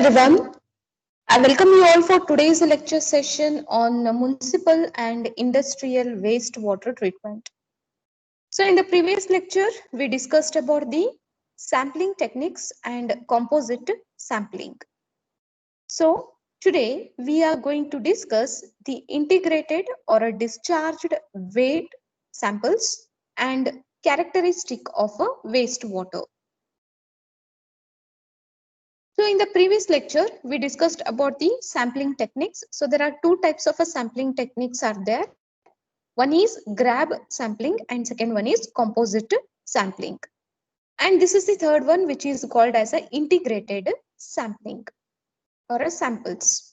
everyone. I welcome you all for today's lecture session on municipal and industrial wastewater treatment. So in the previous lecture, we discussed about the sampling techniques and composite sampling. So today we are going to discuss the integrated or a discharged weight samples and characteristic of a wastewater. So in the previous lecture, we discussed about the sampling techniques. So there are two types of a sampling techniques are there. One is grab sampling and second one is composite sampling. And this is the third one, which is called as a integrated sampling or a samples.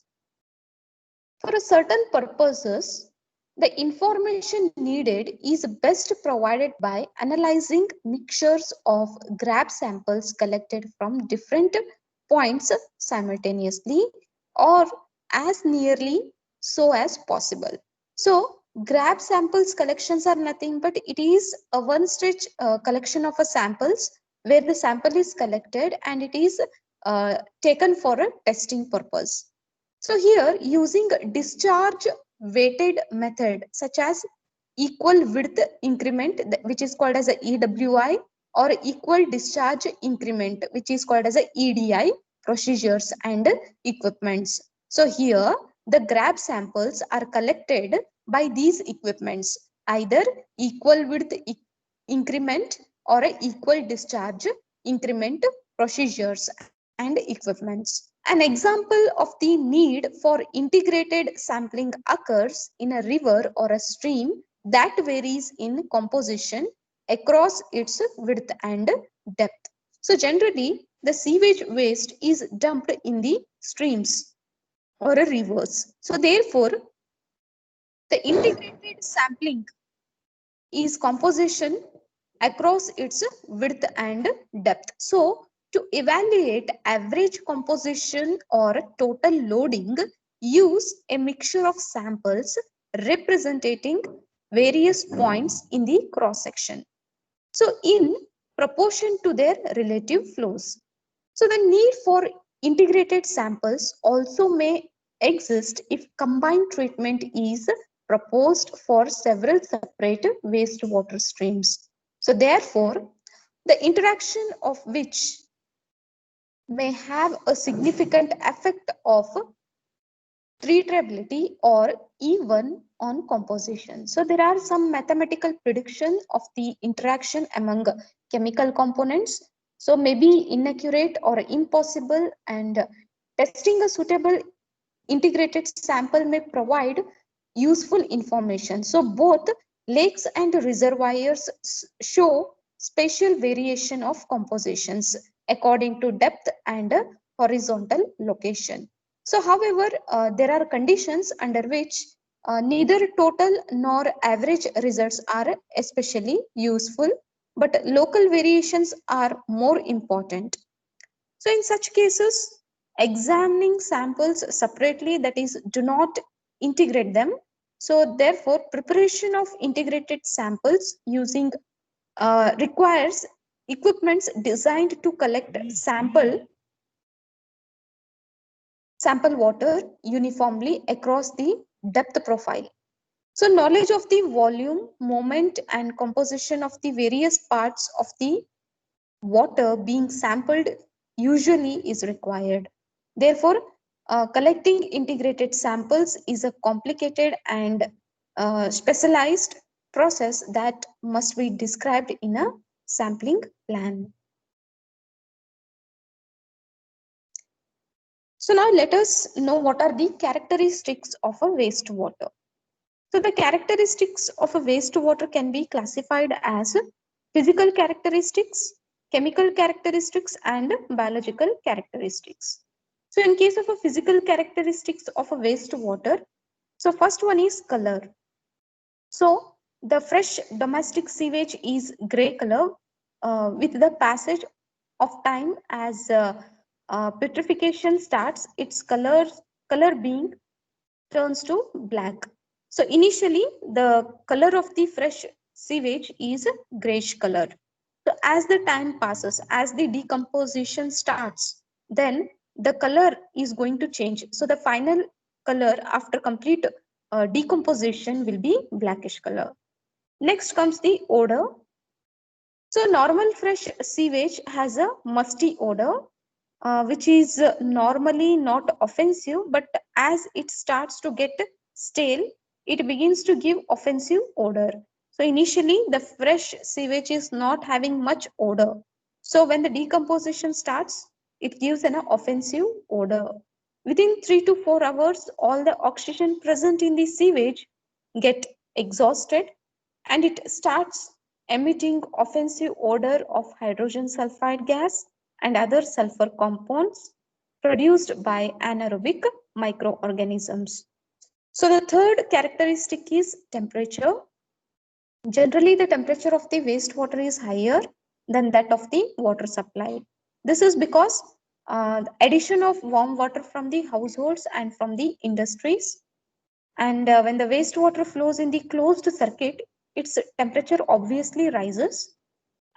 For a certain purposes, the information needed is best provided by analyzing mixtures of grab samples collected from different points simultaneously or as nearly so as possible. So grab samples collections are nothing but it is a one stage collection of a samples where the sample is collected and it is taken for a testing purpose. So here using discharge weighted method such as equal width increment, which is called as a EWI, or equal discharge increment, which is called as a EDI procedures and equipments. So here the grab samples are collected by these equipments, either equal width increment or a equal discharge increment procedures and equipments. An example of the need for integrated sampling occurs in a river or a stream that varies in composition across its width and depth. So generally, the sewage waste is dumped in the streams or rivers. So therefore, the integrated sampling is composition across its width and depth. So to evaluate average composition or total loading, use a mixture of samples representing various points in the cross section. So in proportion to their relative flows. So the need for integrated samples also may exist if combined treatment is proposed for several separate wastewater streams. So therefore, the interaction of which may have a significant effect of treatability or even on composition. So there are some mathematical prediction of the interaction among chemical components. So maybe inaccurate or impossible, and testing a suitable integrated sample may provide useful information. So both lakes and reservoirs show spatial variation of compositions according to depth and horizontal location. So however, there are conditions under which neither total nor average results are especially useful, but local variations are more important. So in such cases, examining samples separately, that is, do not integrate them. So therefore, preparation of integrated samples using requires equipments designed to collect sample water uniformly across the depth profile. So knowledge of the volume, moment and composition of the various parts of the water being sampled usually is required. Therefore, collecting integrated samples is a complicated and specialized process that must be described in a sampling plan. So now let us know what are the characteristics of a wastewater. So the characteristics of a wastewater can be classified as physical characteristics, chemical characteristics and biological characteristics. So in case of a physical characteristics of a wastewater, so first one is color. So the fresh domestic sewage is gray color with the passage of time as petrification starts, its color being turns to black. So initially the color of the fresh sewage is grayish color. So as the time passes, as the decomposition starts, then the color is going to change. So the final color after complete decomposition will be blackish color. Next comes the odor. So normal fresh sewage has a musty odor, which is normally not offensive, but as it starts to get stale, it begins to give offensive odor. So initially the fresh sewage is not having much odor. So when the decomposition starts, it gives an offensive odor. Within 3 to 4 hours, all the oxygen present in the sewage get exhausted and it starts emitting offensive odor of hydrogen sulfide gas and other sulfur compounds produced by anaerobic microorganisms. So the third characteristic is temperature. Generally, the temperature of the wastewater is higher than that of the water supply. This is because the addition of warm water from the households and from the industries. And when the wastewater flows in the closed circuit, its temperature obviously rises.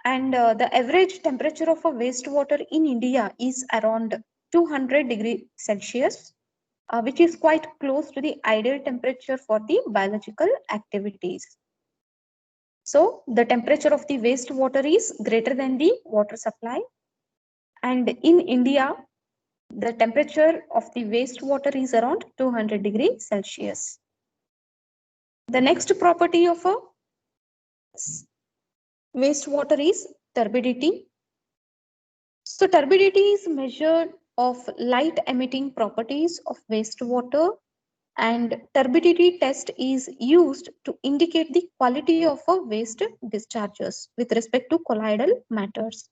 And the average temperature of a wastewater in India is around 200 degrees Celsius, which is quite close to the ideal temperature for the biological activities. So the temperature of the wastewater is greater than the water supply. And in India, the temperature of the wastewater is around 200 degrees Celsius. The next property of a wastewater is turbidity. So turbidity is measured of light emitting properties of wastewater, and turbidity test is used to indicate the quality of a waste discharges with respect to colloidal matters.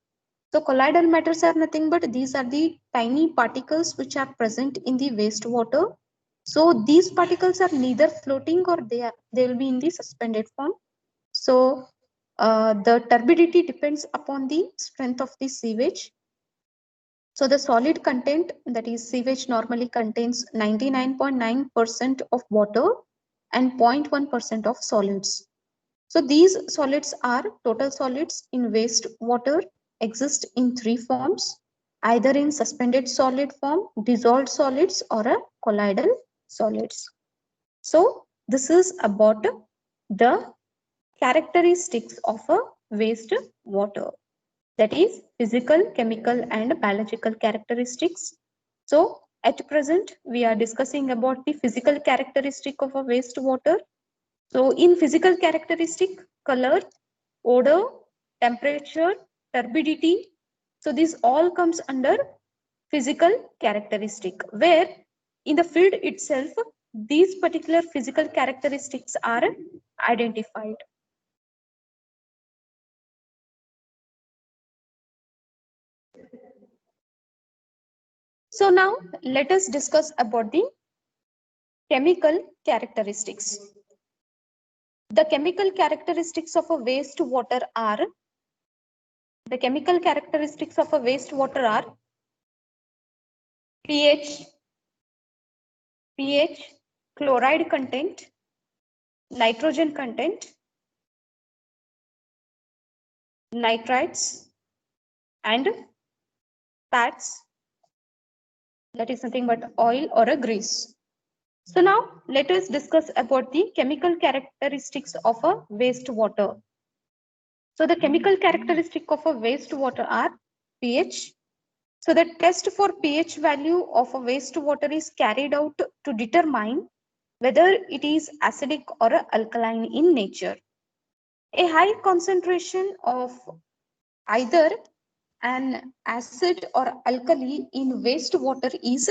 So colloidal matters are nothing but these are the tiny particles which are present in the wastewater. So these particles are neither floating or they will be in the suspended form. So the turbidity depends upon the strength of the sewage. So the solid content, that is sewage, normally contains 99.9% of water and 0.1% of solids. So these solids are total solids in wastewater exist in three forms, either in suspended solid form, dissolved solids, or a colloidal solids. So this is about the characteristics of a wastewater, that is physical, chemical and biological characteristics. So at present we are discussing about the physical characteristic of a wastewater. So in physical characteristic, color, odor, temperature, turbidity. So this all comes under physical characteristic, where in the field itself these particular physical characteristics are identified. So now let us discuss about the chemical characteristics. The chemical characteristics of a wastewater are pH, chloride content, nitrogen content, nitrites and fats, that is nothing but oil or a grease. So now let us discuss about the chemical characteristics of a wastewater. So the chemical characteristic of a wastewater are pH. So the test for pH value of a wastewater is carried out to determine whether it is acidic or alkaline in nature. A high concentration of either an acid or alkali in wastewater is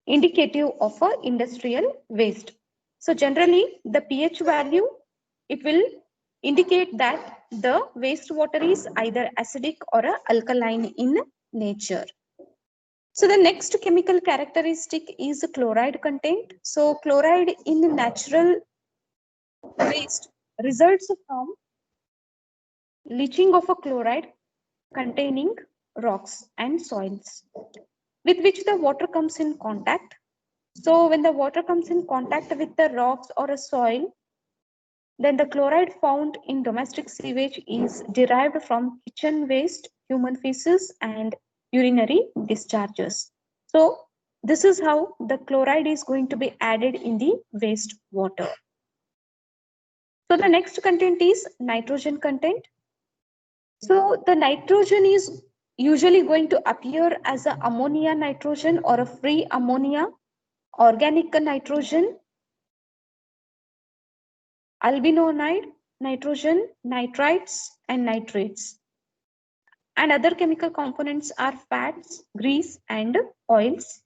indicative of a industrial waste. So generally the pH value, it will indicate that the wastewater is either acidic or alkaline in nature. So the next chemical characteristic is chloride content. So chloride in natural waste results from leaching of a chloride containing rocks and soils with which the water comes in contact. So when the water comes in contact with the rocks or a soil, Then the chloride found in domestic sewage is derived from kitchen waste, human feces, and urinary discharges. So this is how the chloride is going to be added in the waste water. So the next content is nitrogen content. So the nitrogen is usually going to appear as a ammonia nitrogen or a free ammonia, organic nitrogen, albinonide, nitrogen, nitrites, and nitrates. And other chemical components are fats, grease, and oils.